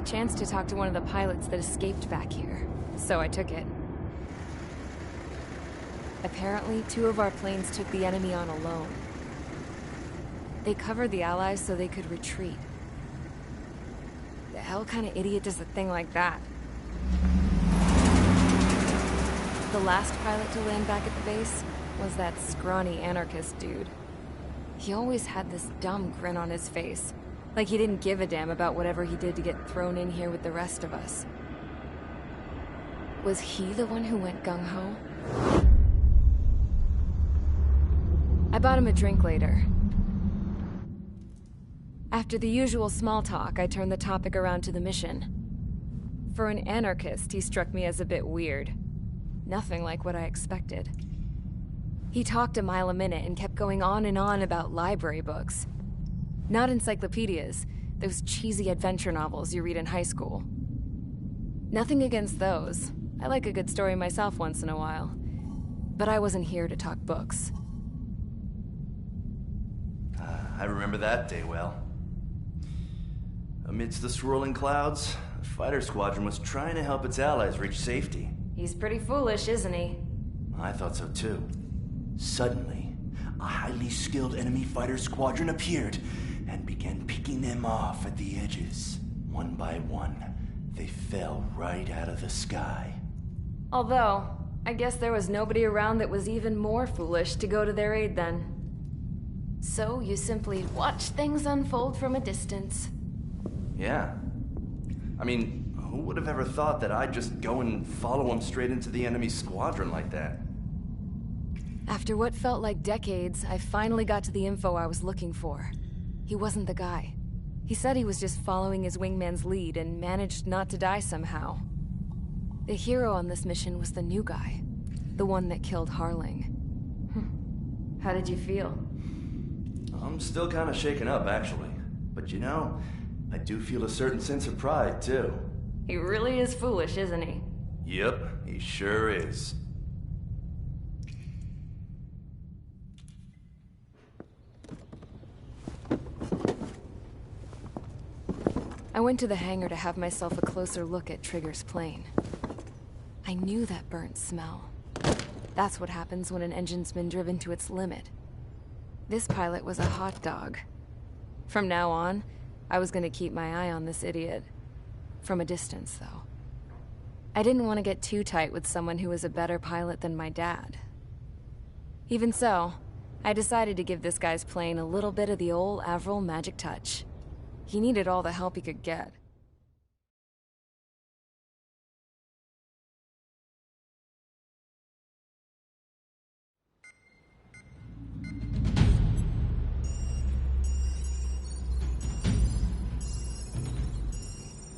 chance to talk to one of the pilots that escaped back here, so I took it. Apparently, 2 of our planes took the enemy on alone. They covered the Allies so they could retreat. The hell kind of idiot does a thing like that? The last pilot to land back at the base was that scrawny anarchist dude. He always had this dumb grin on his face, like he didn't give a damn about whatever he did to get thrown in here with the rest of us. Was he the one who went gung-ho? I bought him a drink later. After the usual small talk, I turned the topic around to the mission. For an anarchist, he struck me as a bit weird. Nothing like what I expected. He talked a mile a minute and kept going on and on about library books. Not encyclopedias, those cheesy adventure novels you read in high school. Nothing against those. I like a good story myself once in a while. But I wasn't here to talk books. I remember that day well. Amidst the swirling clouds, the fighter squadron was trying to help its allies reach safety. He's pretty foolish, isn't he? I thought so too. Suddenly, a highly skilled enemy fighter squadron appeared and began picking them off at the edges. One by one, they fell right out of the sky. Although, I guess there was nobody around that was even more foolish to go to their aid then. So you simply watch things unfold from a distance. Yeah. I mean, who would have ever thought that I'd just go and follow him straight into the enemy squadron like that? After what felt like decades, I finally got to the info I was looking for. He wasn't the guy. He said he was just following his wingman's lead and managed not to die somehow. The hero on this mission was the new guy. The one that killed Harling. How did you feel? I'm still kind of shaken up, actually. But you know, I do feel a certain sense of pride, too. He really is foolish, isn't he? Yep, he sure is. I went to the hangar to have myself a closer look at Trigger's plane. I knew that burnt smell. That's what happens when an engine's been driven to its limit. This pilot was a hot dog. From now on, I was gonna keep my eye on this idiot. From a distance, though. I didn't want to get too tight with someone who was a better pilot than my dad. Even so, I decided to give this guy's plane a little bit of the old Avril magic touch. He needed all the help he could get.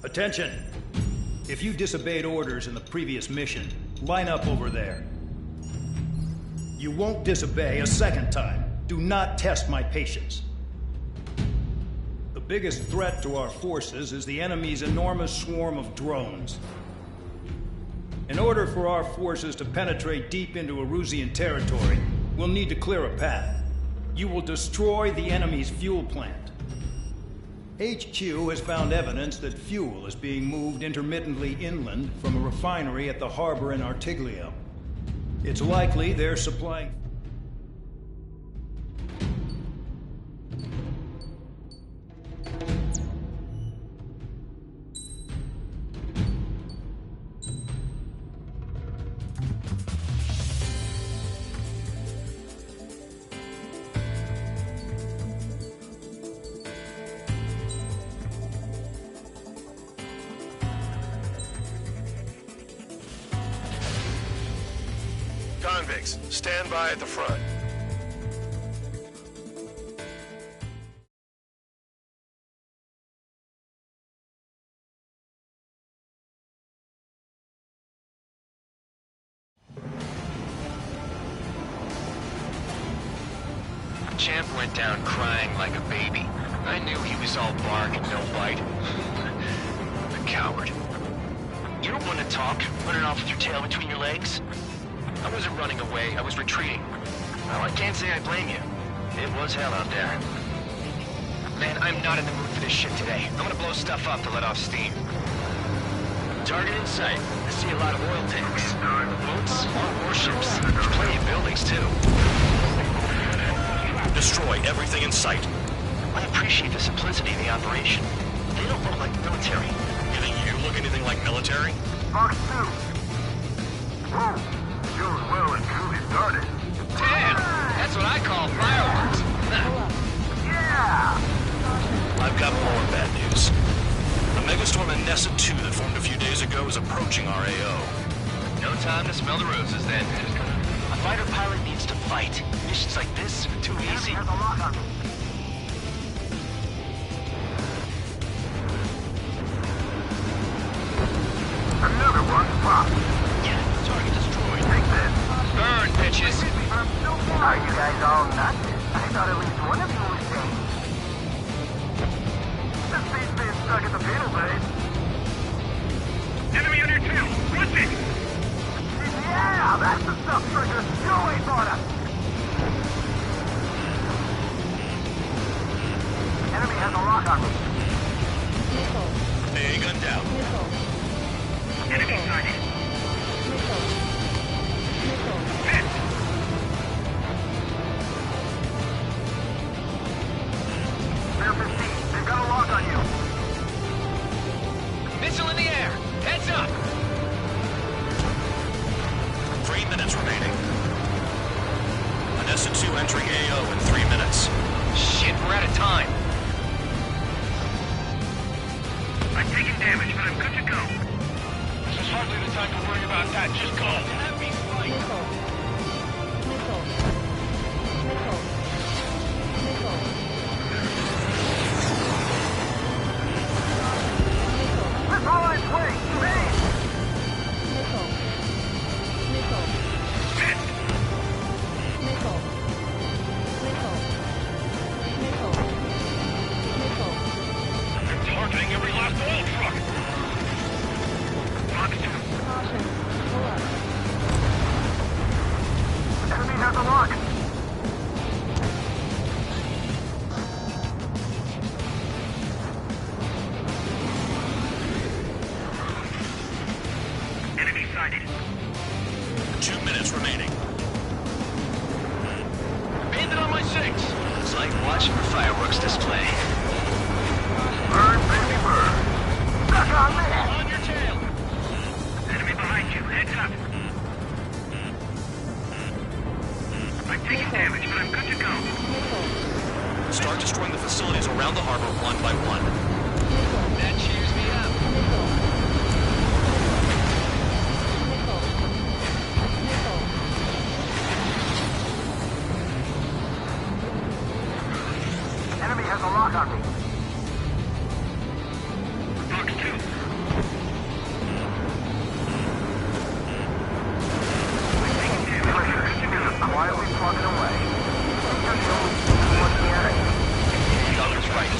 Attention! If you disobeyed orders in the previous mission, line up over there. You won't disobey a second time. Do not test my patience. The biggest threat to our forces is the enemy's enormous swarm of drones. In order for our forces to penetrate deep into Erusian territory, we'll need to clear a path. You will destroy the enemy's fuel plant. HQ has found evidence that fuel is being moved intermittently inland from a refinery at the harbor in Artiglio. It's likely they're supplying... Convicts, stand by at the front. Champ went down crying like a baby. I knew he was all bark and no bite. The coward. You don't want to talk, running off with your tail between your legs? I wasn't running away, I was retreating. Well, I can't say I blame you. It was hell out there. Man, I'm not in the mood for this shit today. I'm gonna blow stuff up to let off steam. Target in sight. I see a lot of oil tanks. Boats, warships. There's plenty of buildings, too. Destroy everything in sight. I appreciate the simplicity of the operation. They don't look like military. You think you look anything like military? Fox 2. Whoa. Show's well and truly started. Damn! That's what I call fireworks. Yeah! I've got more bad news. The megastorm in Nessa 2 that formed a few days ago is approaching our AO. No time to smell the roses, then. A fighter pilot needs to fight. Missions like this are too easy. There's a lock on me. Another one popped. Yeah, target destroyed. Take this. Burn, bitches! Are you guys all nuts? I thought at least one of you was sane. This beat's being stuck at the penal base. Enemy on your tail! Watch it! Yeah, that's the stuff, Trigger. You wait for us. Enemy has a lock on me. AA gun down. Enemy sighted. Hit! They're 15. They've got a lock on you. Missile in the air! Heads up! 3 minutes remaining. Nessa 2 entering AO in 3 minutes. Shit, we're out of time. I'm taking damage, but I'm good to go. This is hardly the time to worry about that. Just go. Have me fight. Missile on its way! Evade! Hit! They're targeting every last oil truck. Fox 2. Enemy has a lock. Enemy sighted. 2 minutes remaining. Bandit on my 6. It's like watching a fireworks display. Burn, baby, burn. Stuck on me. On your tail. Enemy behind you. Heads up. I'm taking damage, but I'm good to go. Start destroying the facilities around the harbor one by one. That cheers me up. Enemy has a lock on me. Fox 2. Quietly plugging away. Dollar's right.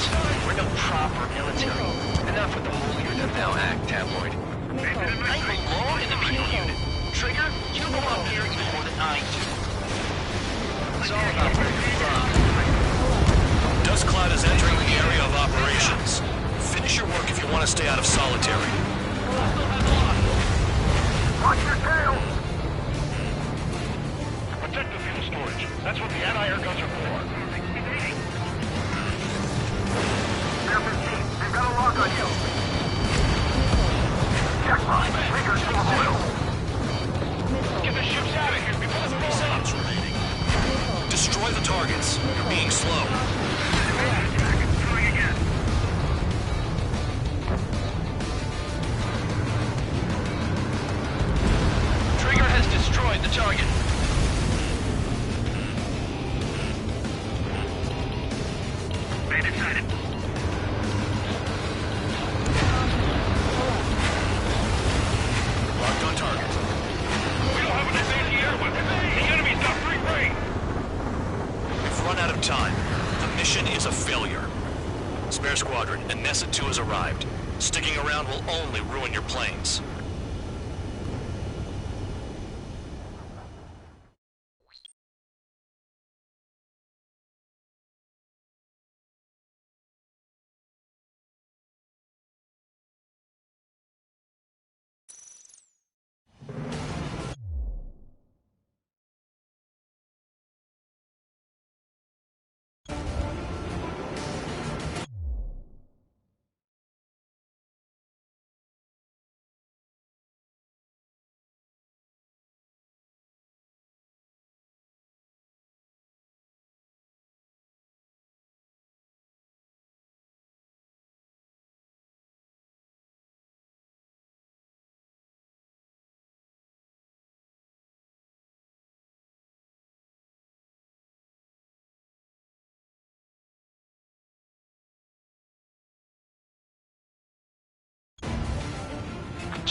We're no proper military. Enough with the holier than thou act, tabloid. I belong in the penal unit. Trigger, you go up here even more than I do. It's all about where you're from. Dust Cloud is entering the area of operations. Finish your work if you want to stay out of solitary. Watch your tail! Protect the fuel storage. That's what the anti-air guns are for. They're 15. They've got a lock on you. Checkpoint. Trigger full oil. Get the ships out of here before the blows up. Minutes remaining. Destroy the targets. You're being slow. Trying again. Trigger has destroyed the target. Bandit sighted. Locked on target. We don't have enough anti-air weapons. The enemy's got free reign. We've run out of time. The mission is a failure. Spare Squadron, and Nessa 2 has arrived. Sticking around will only ruin your planes.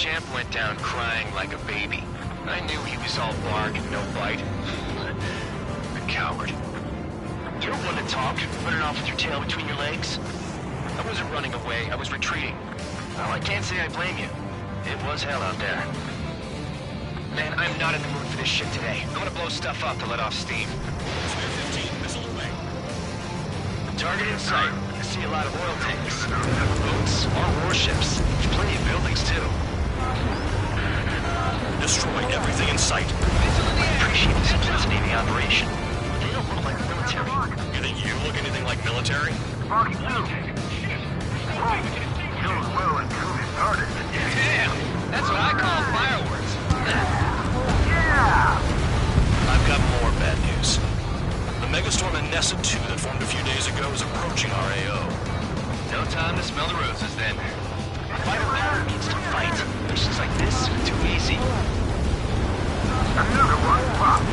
Champ went down crying like a baby. I knew he was all bark and no bite. A coward. You're one to talk, running off with your tail between your legs. I wasn't running away, I was retreating. Well, I can't say I blame you. It was hell out there. Man, I'm not in the mood for this shit today. I'm gonna blow stuff up to let off steam. Spare 15, missile away. Target in sight. I see a lot of oil tanks. Boats or warships. Plenty of buildings, too. Destroy everything in sight. I appreciate this is a Navy operation. They don't look like military. You think you look anything like military? Rocky 2. Oh, goes well until we started. Damn! That's what I call fireworks. Yeah! I've got more bad news. The megastorm in Nessa 2 that formed a few days ago is approaching our AO. No time to smell the roses, then. A fighter pilot needs to fight. Missions like this are too easy. Another one popped.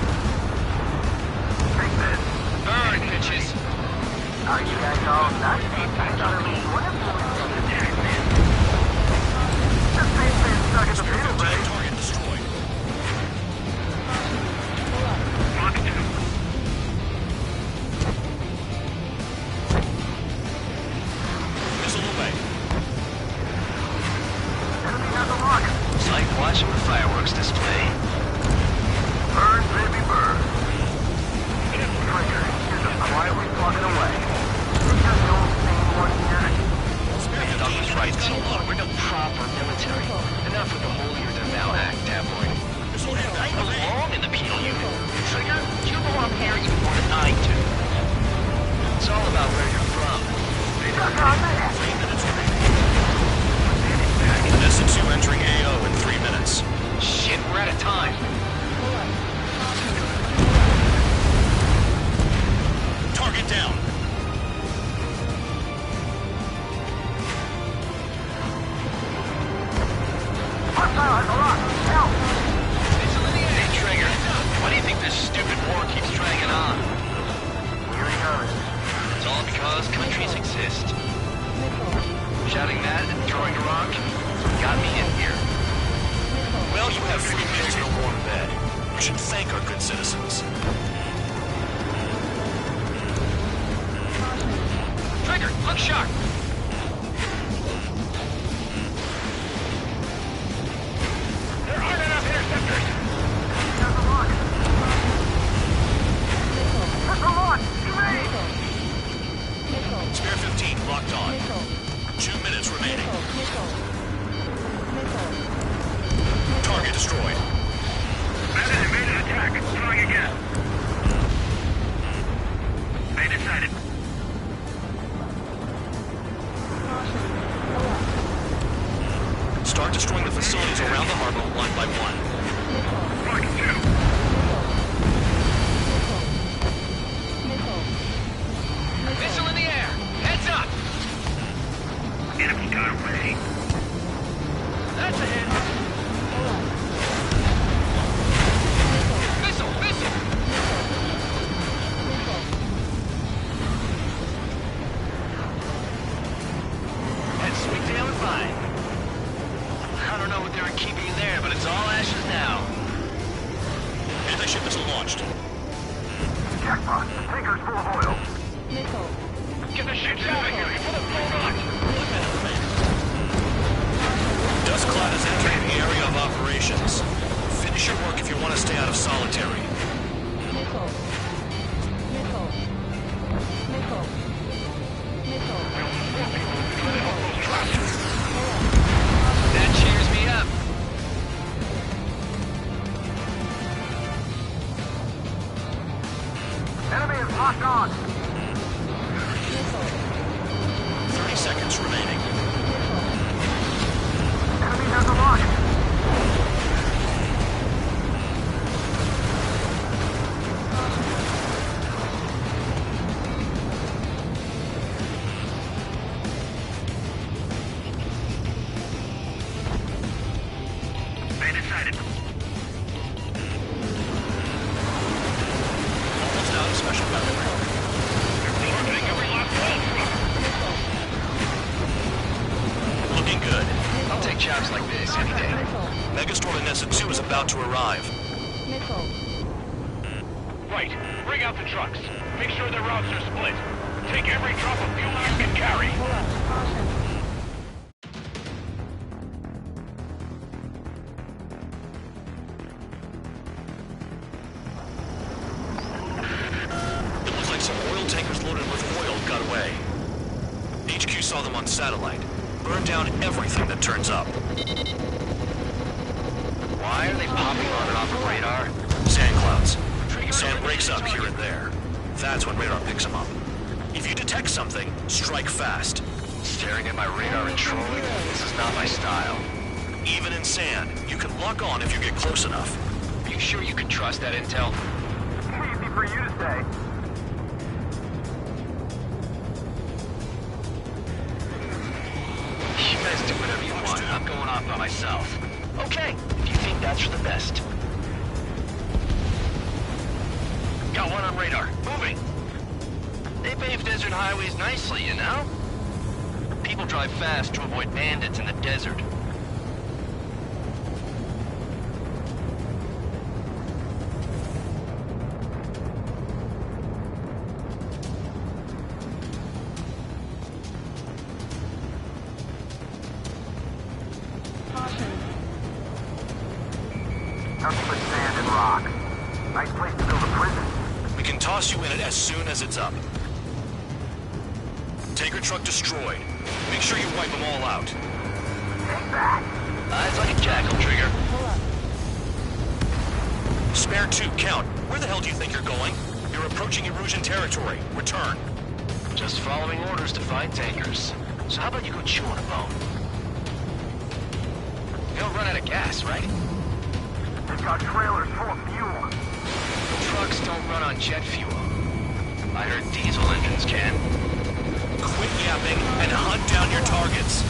Take this. Burn, bitches! Are you guys all nuts? I mean, what if the same thing stuck in the middle, right? Target destroyed. Missile away. Enemy has a lock. It's like watching the fireworks display. Burn, baby, burn. Trigger, you're just quietly plugging away. It's just the old same one here. Doug was right. We're no proper military. Enough with the holier-than-thou act, tabloid. I belong in the penal unit. Trigger, you belong here even more than I do. It's all about where you're from. Nessa 2 entering AO in 3 minutes. Shit, we're out of time. Target down. Hey, Trigger, why do you think this stupid war keeps dragging on? It's all because countries exist. Shouting that and throwing a rock got me in here. Well, you have 3 minutes in a warm bed. We should thank our good citizens. Trigger, look sharp! There aren't enough interceptors! Spare 15 locked on. 2 minutes remaining. Target destroyed. Enemy made an attack. Trying again. They decided. Start destroying the facilities around the harbor one by one. Rocky 2. Missile in the air! Heads up! Enemy got away. That's a hit! Missile! Missile! That's sweet tail and fine. I don't know what they were keeping in there, but it's all ashes now. Anti-ship missile launched. Jackpot. The tanker's full of oil. Get the ships out of here before they're blown up! Dust Cloud is entering the area of operations. Finish your work if you want to stay out of solitary. That cheers me up. Enemy is locked on. 30 seconds remaining. Enemy has a lock. They decided. Almost out of special weapon. Looking good. I'll take jobs like this any day. Transport Nessa 2 is about to arrive. Nickel. Right. Bring out the trucks. Make sure their routes are split. Take every drop of fuel you can carry. It looks like some oil tankers loaded with oil got away. HQ saw them on satellite. Burn down everything that turns up. Why are they popping on and off of radar? Sand clouds. Sand breaks up here and there. That's when radar picks them up. If you detect something, strike fast. Staring at my radar and trolling? This is not my style. Even in sand, you can lock on if you get close enough. Are you sure you can trust that intel? Easy for you to say. You guys do whatever you want. I'm going off by myself. Okay, if you think that's for the best. Got one on radar. Moving. They pave desert highways nicely, you know? People drive fast to avoid bandits in the desert. Nothing but sand and rock. Nice place to build a prison. We can toss you in it as soon as it's up. Tanker truck destroyed. Make sure you wipe them all out. Take that. It's like a jackal, Trigger. Spare 2, Count. Where the hell do you think you're going? You're approaching Erusian territory. Return. Just following orders to find tankers. So how about you go chew on a bone? You don't run out of gas, right? They've got trailers full of fuel. Trucks don't run on jet fuel. I heard diesel engines can. Quit yapping and hunt down your targets.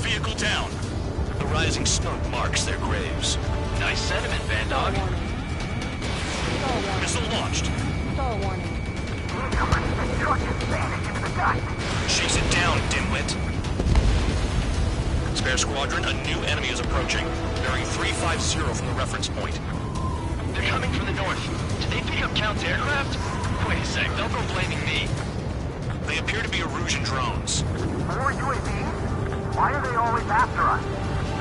Vehicle down. The rising smoke marks their graves. Nice sentiment, Vandog. Missile launched. Stall warning. The truck is vanished into the dust. Chase it down, dimwit. Spare Squadron, a new enemy is approaching, bearing 350 from the reference point. They're coming from the north. Did they pick up Count's aircraft? Wait a sec, don't go blaming me. They appear to be Erusian drones. More UAVs? Why are they always after us?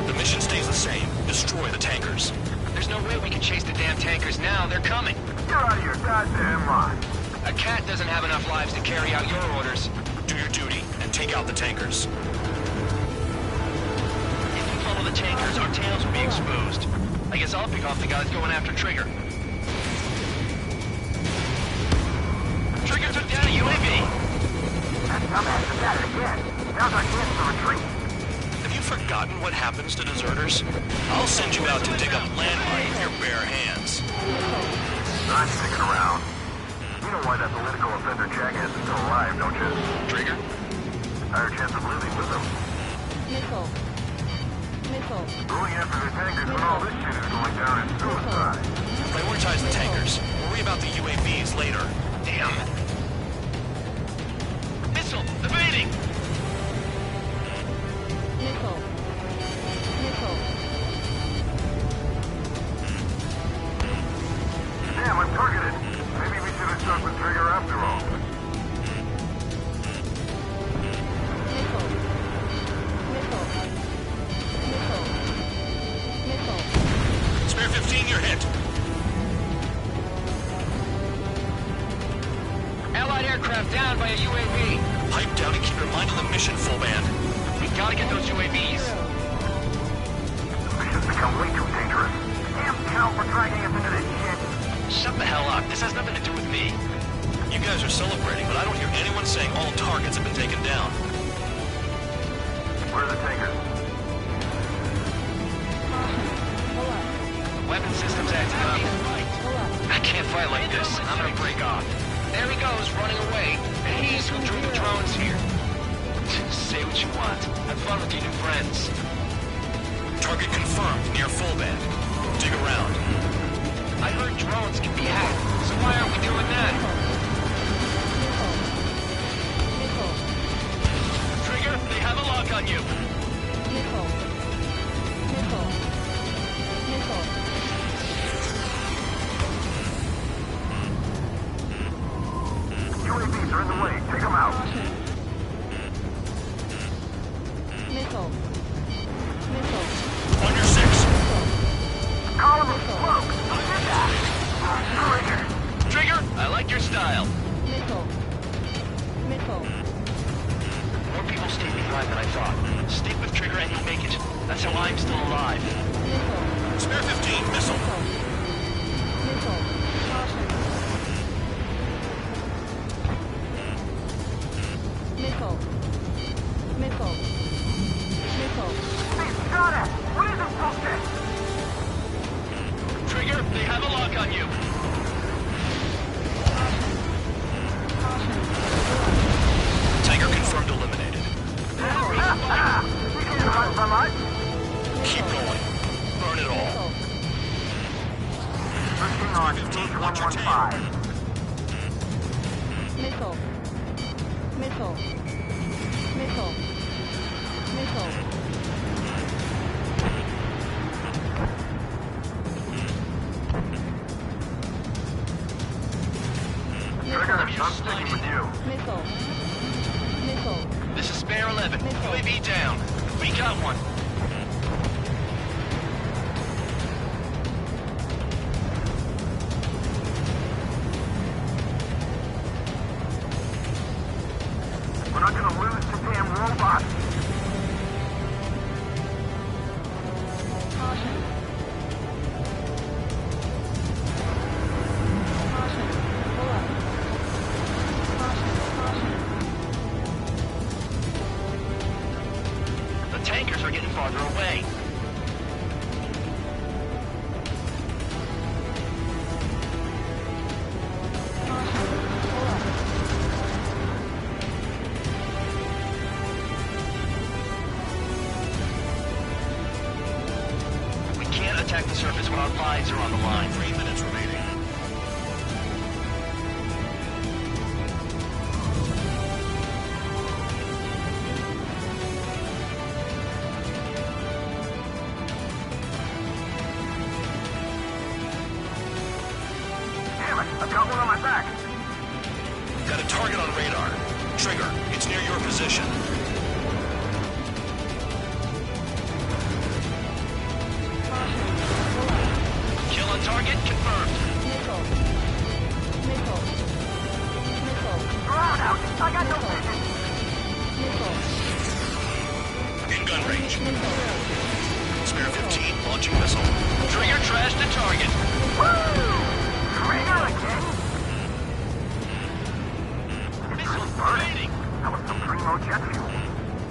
The mission stays the same. Destroy the tankers. There's no way we can chase the damn tankers now. They're coming. You're out of your goddamn mind. A cat doesn't have enough lives to carry out your orders. Do your duty and take out the tankers. If we follow the tankers, our tails will be exposed. I guess I'll pick off the guys going after Trigger. Trigger took down a UAV. That dumbass is at it again. Now's our chance to retreat. Have you forgotten what happens to deserters? I'll send you out to dig up landmine with your bare hands. Not sticking around. You know why that political offender jackass is still alive, don't you? Trigger? Higher chance of living with him. Nickel. Nickel. Going after the tankers when all this shit is going down is suicide. Prioritize the tankers. Worry about the UAVs later. Damn. Missile! Evading! Nickel. Nickel. Damn, I'm targeted. Maybe we should have stuck with Trigger after all. Nickel. Nickel. Nickel. Nickel. Spare 15, you're hit. Allied aircraft down by a UAV. Pipe down and keep your mind on the mission, full band. We gotta get those UAVs. This has become way too dangerous. Damn Count for dragging us into this shit. Shut the hell up. This has nothing to do with me. You guys are celebrating, but I don't hear anyone saying all targets have been taken down. Where are the tankers? Weapon systems acting up. I can't fight like this. I'm gonna break off. There he goes, running away. And he's who drew the drones here. Say what you want. Have fun with your new friends. Target confirmed near full band. Dig around. I heard drones can be hacked, so why aren't we doing that? Nickel. Trigger, they have a lock on you. Nickel. Nickel. time than I thought. Stick with Trigger and you'll make it. That's how I'm still alive. Spare 15, missile. Missile. Caution. Missile. Missile. Missile. Hey, got it! What is this bullshit? Trigger, they have a lock on you. Caution. Tanker confirmed eliminated. You can run from us? Keep going. Burn it all. Pushing on stage 115. Missile. Missile. Missile. Missile. Trigger, I'm sticking with you. Missile. Missile. This is Spare 11. UAV down. We got one. We're not gonna lose to damn robots. Caution. Caution. Pull up. Caution. Caution. The tankers are getting farther away. Caution. Pull up. We can't attack the surface when our lives are on the line. 3 minutes remaining. Damn it, I've got one on my back. Got a target on radar. Trigger, it's near your position. Kill on target confirmed. Missile. Missile. Missile. Throw out! I got no vision! Missile. In gun range. Missile. Spare 15, launching missile. Trigger trashed the target. Woo! Trigger again? Missiles burning. That was some primo jet fuel.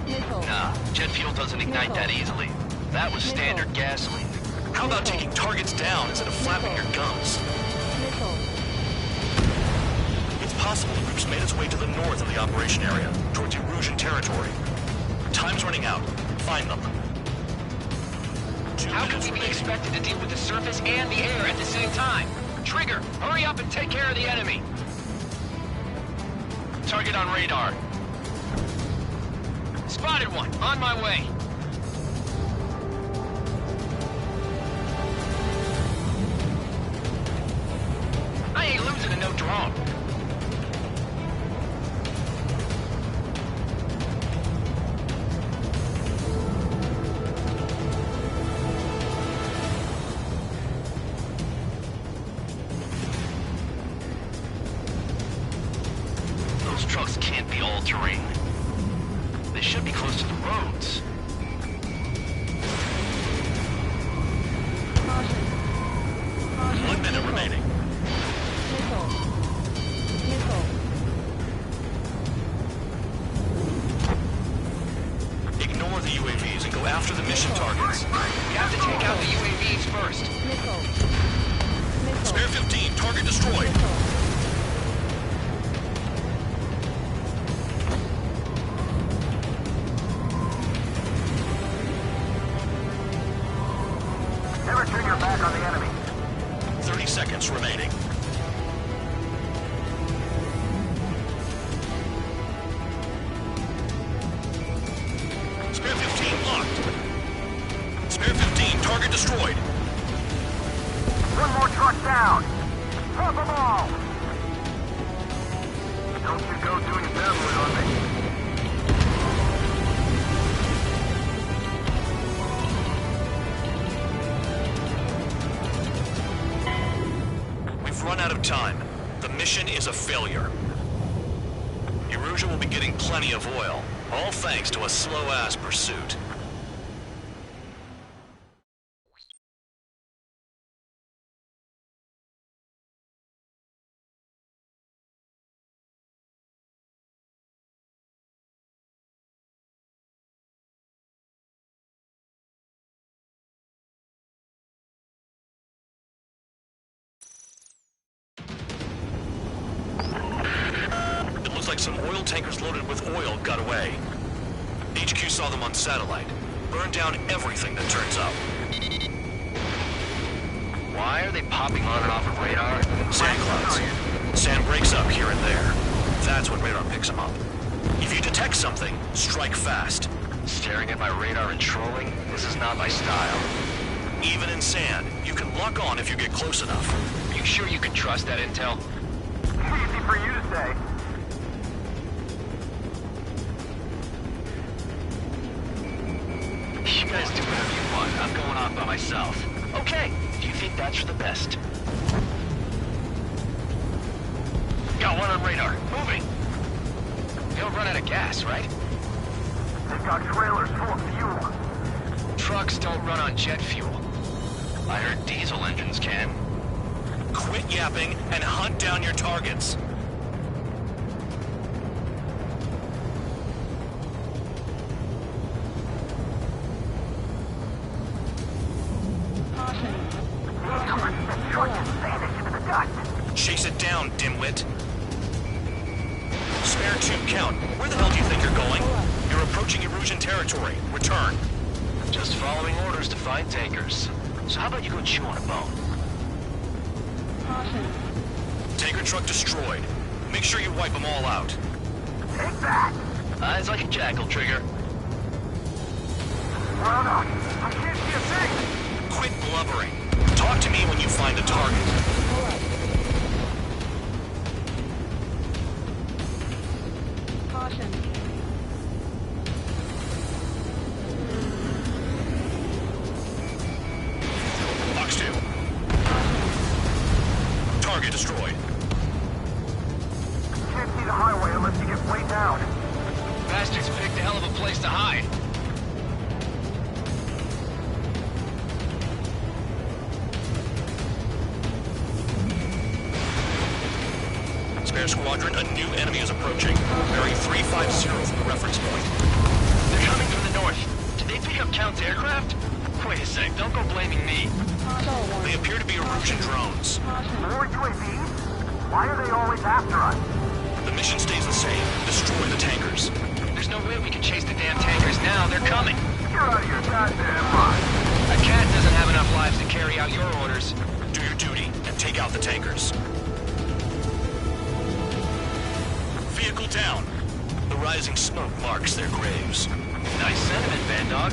Missile. Nah, jet fuel doesn't ignite that easily. That was standard gasoline. How about taking targets down instead of flapping your gums? Missile. It's possible the group's made its way to the north of the operation area, towards Erusian territory. Time's running out. Find them. 2 How can minutes we be remaining. expected to deal with the surface and the air at the same time? Trigger, hurry up and take care of the enemy. Target on radar. Spotted one, on my way. I ain't losing to no drone. Those trucks can't be all-terrain. They should be close to the roads. Caution. Caution. 1 minute Missile. remaining. Missile. Missile. Ignore the UAVs and go after the mission targets. We have to take out the UAVs first. Missile. Missile. Spare 15, target destroyed. Missile. Never turn your back on the enemy. 30 seconds remaining. Spare 15 locked. Spare 15, target destroyed. One more truck down. Drop them all. Don't you go doing downward on me. We've run out of time. The mission is a failure. Erusia will be getting plenty of oil, All thanks to a slow-ass pursuit. It looks like some oil tankers loaded with oil got away. HQ saw them on satellite. Burned down everything that turns up. Why are they popping on and off of radar? Sand clouds. Sand breaks up here and there. That's when radar picks them up. If you detect something, strike fast. Staring at my radar and trolling? This is not my style. Even in sand, you can lock on if you get close enough. Are you sure you can trust that intel? Easy for you to say. You guys do whatever you want. I'm going off by myself. Okay. Do you think that's for the best? Got one on radar. Moving. They'll run out of gas, right? They've got trailers full of fuel. Trucks don't run on jet fuel. I heard diesel engines can. Quit yapping and hunt down your targets. Chase it down, dimwit. Spare tube count. Where the hell do you think you're going? You're approaching Erusian territory. Return. Just following orders to find tankers. So how about you go chew on a bone? Tanker truck destroyed. Make sure you wipe them all out. Take that! Eyes like a jackal, Trigger. Well done. I can't see a thing! Quit blubbering. Talk to me when you find a target. Caution. Box 2. Target destroyed. Can't see the highway unless you get way down. Bastards picked a hell of a place to hide. Spare squadron, a new enemy is approaching. Bearing 350 from the reference point. They're coming from the north. Did they pick up Count's aircraft? Wait a sec, don't go blaming me. They appear to be Erusian drones. More UAVs? Why are they always after us? The mission stays the same. Destroy the tankers. There's no way we can chase the damn tankers now. They're coming. You're out of your goddamn mind. A cat doesn't have enough lives to carry out your orders. Do your duty and take out the tankers. Vehicle down. The rising smoke marks their graves. Nice sentiment, Bandog.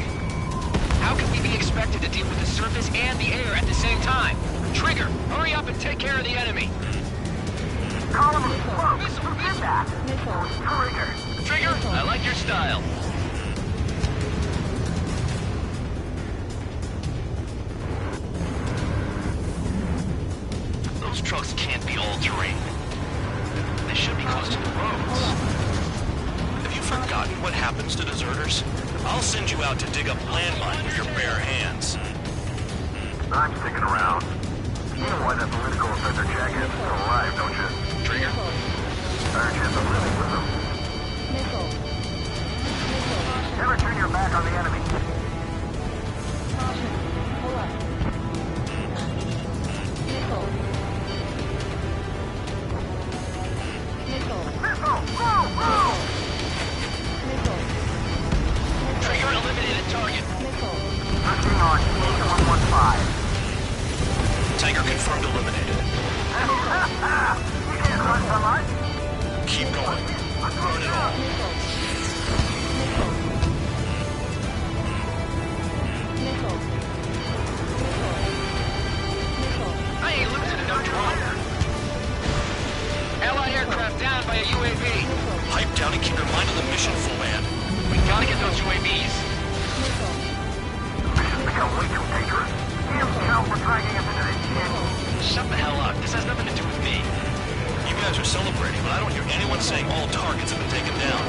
How can we be expected to deal with the surface and the air at the same time? Trigger, hurry up and take care of the enemy. Column of smoke. Who did that? Missile. Trigger. Trigger, I like your style. Those trucks can't be all-terrain. They should be close to the roads. Have you forgotten what happens to deserters? I'll send you out to dig up landmine with your bare hands. I'm sticking around. You know why that political offender jacket is still alive, don't you? Trigger, Better chance of living with them. Missile. Missile. Never turn your back on the enemy. Caution. Pull up. Missile. Missile. Missile! Go! Missile. Trigger eliminated target. Missile. Pushing on T-115. Tanker confirmed eliminated. You can't run from us. Keep going. Burn it all. Missile. Missile. Missile. I ain't losing to no drone. Allied aircraft down by a UAV. Pipe down and keep your mind on the mission, full man. We gotta get those UAVs. Missile. Mission's become way too dangerous. Damn Count for dragging us into this shit. Shut the hell up. This has nothing to do with me. You guys are celebrating, but I don't hear anyone saying all targets have been taken down.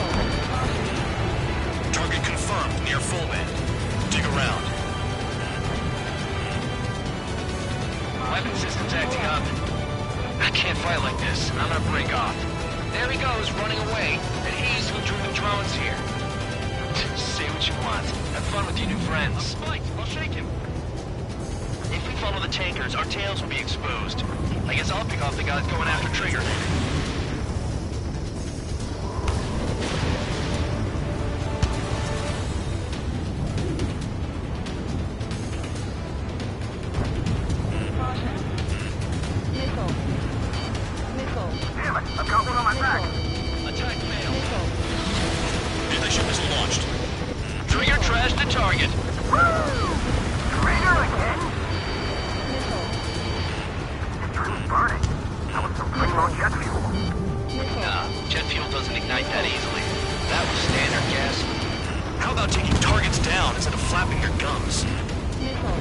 Weapon system's acting up. I can't fight like this. I'm gonna break off. There he goes, running away. And he's who drew the drones here. Say what you want. Have fun with your new friends. I'll fight. I'll shake him. If we follow the tankers, our tails will be exposed. I guess I'll pick off the guys going after Trigger. Missile. Missile. Damn it, I've got one on my back. Attack failed. Missile. Anti-ship missile launched. Trigger trashed the target. Woo! Trigger again? Missile. It's really burning. That was some primo jet fuel. Missile. Nah, jet fuel doesn't ignite that easily. That was standard gas. How about taking targets down instead of flapping your gums? Missile.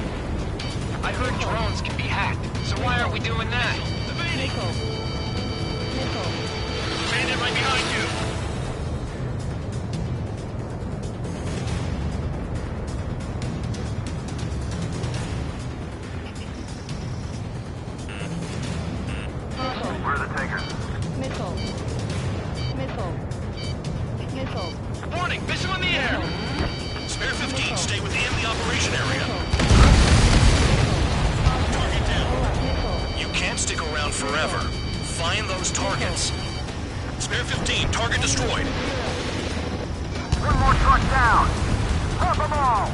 I heard drones can be hacked, so why aren't we doing that? Missile. Missile. Bandit right behind you! Where are the tankers? Missile. Missile. Missile. Warning, missile in the air! Spare 15, stay within the operation area. Target down. Missile. You can't stick around forever. Find those targets. Spare 15, target destroyed. One more truck down. Pop them all.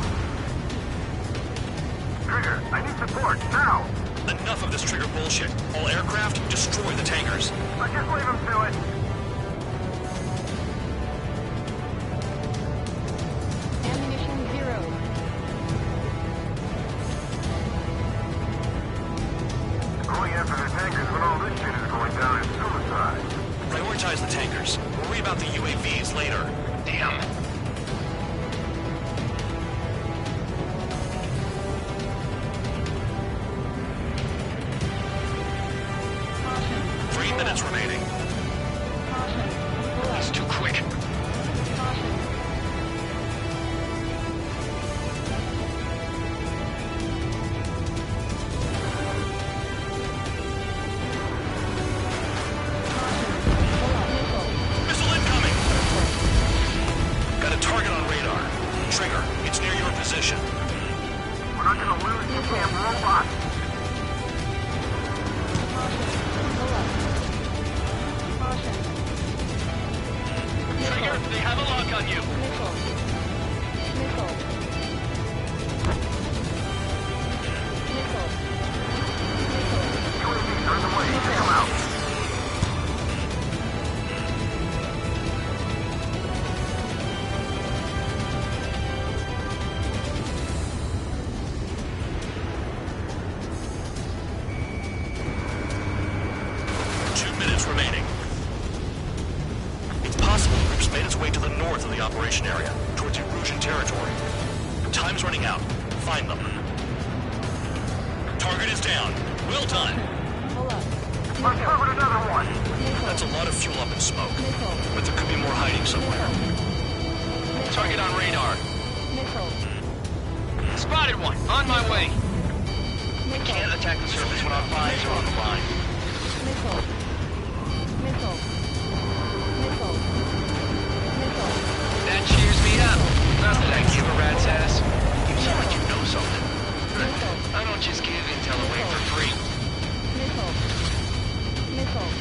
Trigger, I need support, now. Enough of this Trigger bullshit. All aircraft, destroy the tankers. Just leave him to it. Ammunition 0. Going after the tankers when all this shit is going down is suicide. Prioritize the tankers. Worry about the UAVs later. Damn. Caution. 3 minutes remaining. Caution. Pull He's up. too quick. Caution. Missile incoming! Got a target on radar. Trigger, it's near your position. We're not gonna lose you damn robot. Trigger, they have a lock on you. UAVs are in the way. Take them out. Two minutes remaining. It's possible the group's made its way to the north of the operation area, towards Erusian territory. Time's running out. Find them. Target is down. Well done. Uncovered another one. That's a lot of fuel up in smoke, but there could be more hiding somewhere. Target on radar. Spotted one. On my way. Can't attack the surface when our lives are on the line. That cheers me up. Not that I give a rat's ass. You sound like you know something. I don't just give intel away for free.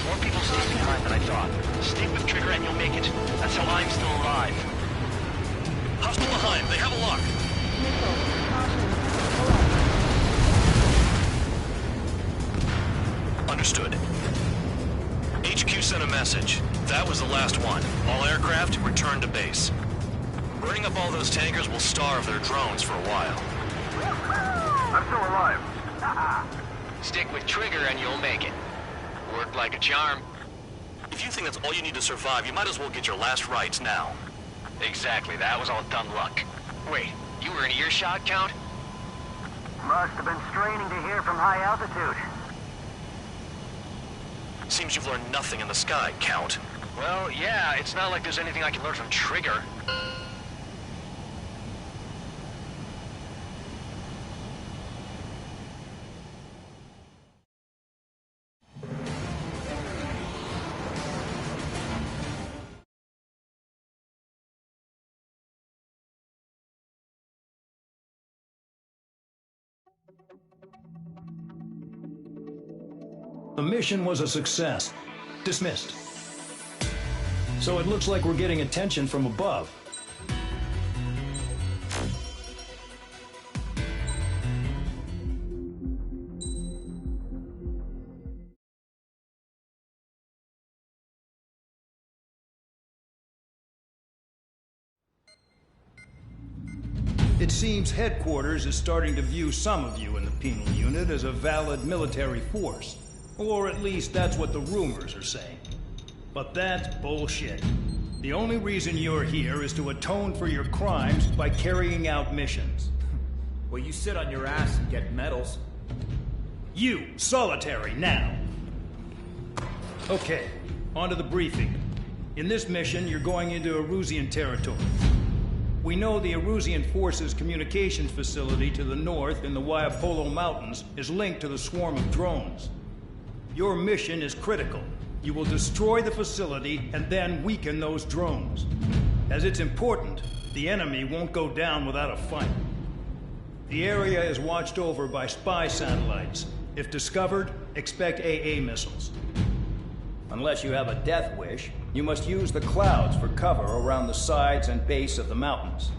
More people stay behind than I thought. Stick with Trigger and you'll make it. That's how I'm still alive. Hostile behind. They have a lock. Understood. HQ sent a message. That was the last one. All aircraft, return to base. Burning up all those tankers will starve their drones for a while. I'm still alive. Stick with Trigger and you'll make it. Worked like a charm. If you think that's all you need to survive, you might as well get your last rites now. Exactly, that was all dumb luck. Wait, you were in earshot, Count? Must have been straining to hear from high altitude. Seems you've learned nothing in the sky, Count. Well, yeah, it's not like there's anything I can learn from Trigger. The mission was a success. Dismissed. So it looks like we're getting attention from above. It seems headquarters is starting to view some of you in the penal unit as a valid military force. Or at least that's what the rumors are saying. But that's bullshit. The only reason you're here is to atone for your crimes by carrying out missions. Well, you sit on your ass and get medals. You, solitary, now. Okay, on to the briefing. In this mission, you're going into Erusian territory. We know the Erusian Forces communications facility to the north in the Waiapolo Mountains is linked to the swarm of drones. Your mission is critical. You will destroy the facility and then weaken those drones. As it's important, the enemy won't go down without a fight. The area is watched over by spy satellites. If discovered, expect AA missiles. Unless you have a death wish, you must use the clouds for cover around the sides and base of the mountains.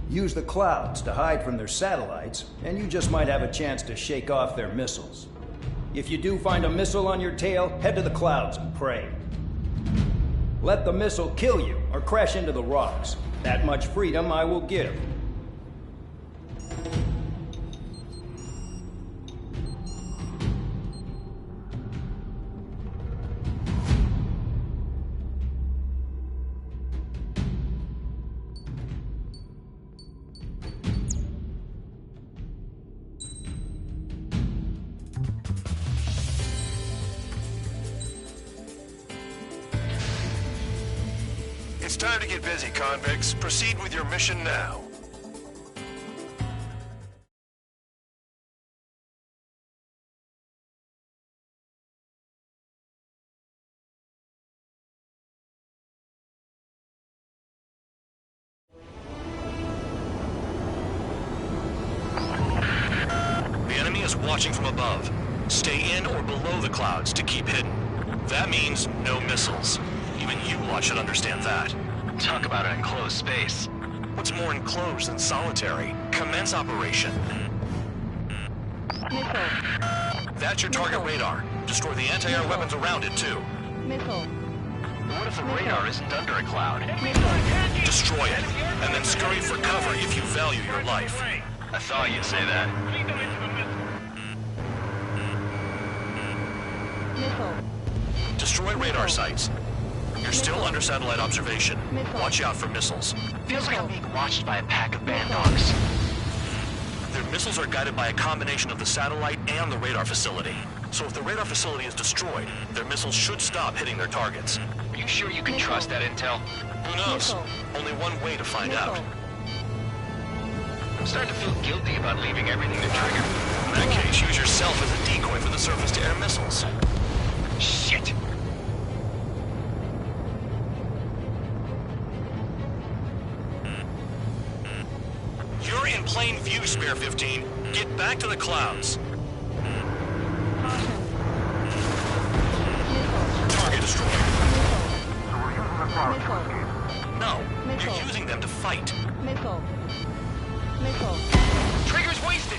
Use the clouds to hide from their satellites, and you just might have a chance to shake off their missiles. If you do find a missile on your tail, head to the clouds and pray. Let the missile kill you or crash into the rocks. That much freedom I will give. It's time to get busy, convicts. Proceed with your mission now. The enemy is watching from above. Stay in or below the clouds to keep hidden. That means no missiles. Even you lot should understand that. Talk about an enclosed space. What's more enclosed than solitary? Commence operation. Missile. That's your target radar. Destroy the anti-air weapons around it, too. Missile. What if the radar isn't under a cloud? Missile. Destroy it, and then scurry for cover if you value your life. I thought you'd say that. Missile. Destroy radar sites. You're still under satellite observation. Watch out for missiles. Feels like I'm being watched by a pack of band dogs. Their missiles are guided by a combination of the satellite and the radar facility. So if the radar facility is destroyed, their missiles should stop hitting their targets. Are you sure you can trust that intel? Who knows? Missile. Only one way to find out. I'm starting to feel guilty about leaving everything to Trigger. In that case, use yourself as a decoy for the surface-to-air missiles. Shit! You're in plain view, Spare 15. Get back to the clouds. Target destroyed. So we're using the cloud to Missile. escape. No, Missile. you're using them to fight. Missile. Missile. Trigger's wasted!